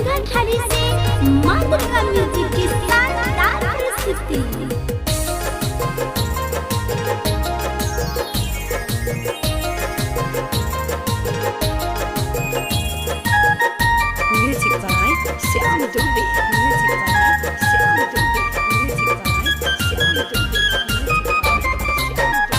गंगा ठाली से मां दुर्गा म्यूजिक की शानदार प्रस्तुति। Music by Shyam Dubey. Music by Shyam Dubey. Music by Shyam Dubey. Music by Shyam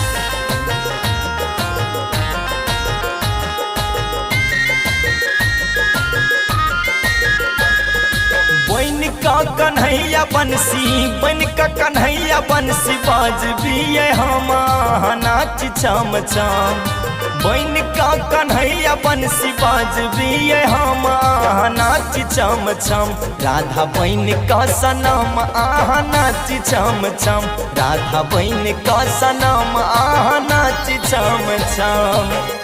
बन का कन्हैया बंसी बन का कन्हैया बंसी बाजबिए हम नाच छम छम। बन का कन्हैया बंसी बाजबिए हम नाच छम छम। राधा बन का सनम आह नाच छम छम। राधा बन का सनम आह नाच छम छम।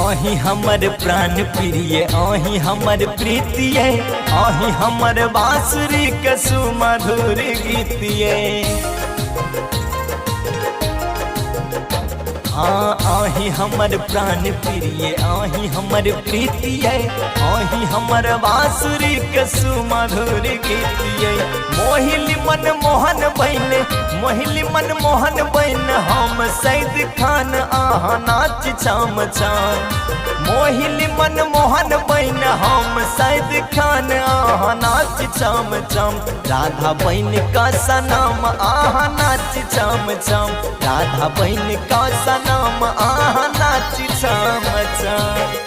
आही हमर प्राण प्रिय आही हमर प्रीतिये आही हमर बांसुरी के सुमधुर गीतिये। हाँ आही हमर प्राण प्रिय आही हमर प्रीतिये आही हमर बांसुरी के सुमधुर गीतिये। मोहिली मन मोहन बहन मोहिली मन मोहन बहन हम सैद खान आह नाच छम छम। मोहिली मन मोहन बहन हम सैद खान आह नाच छम छम। राधा बहन का सनम आह नाच छम छम। राधा बहन का सनम आह नाच छम छम।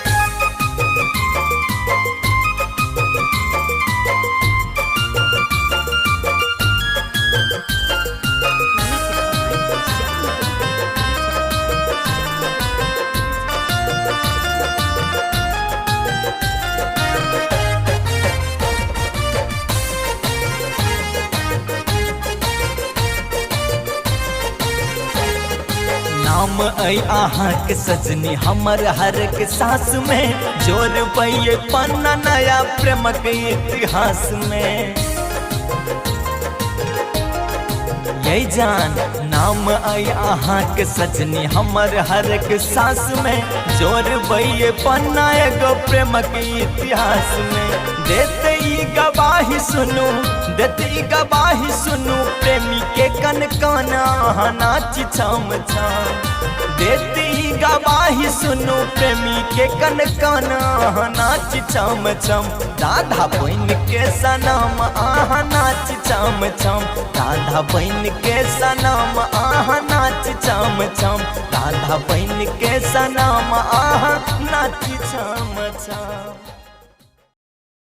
नाम आई आहाँ के सजनी हमर हर के सांस में जोर पैये पन्ना नया प्रेम के इतिहास में। यही जान नाम आई आहाँ के सजनी हमर हर के सांस में जोर पैये पन्ना एगो प्रेम के इतिहास में। देते ई गवाही सुनू देते ई गवाही सुनू प्रेमी के कन काना नाच छम छम। देते ई गवाही सुनू प्रेमी के कन काना नाच छम छम। राधा बहन के सनम आह नाच छम छम। राधा बहन के सनम आह नाच छम छम। राधा बहन के सनम आह नाच छम छम।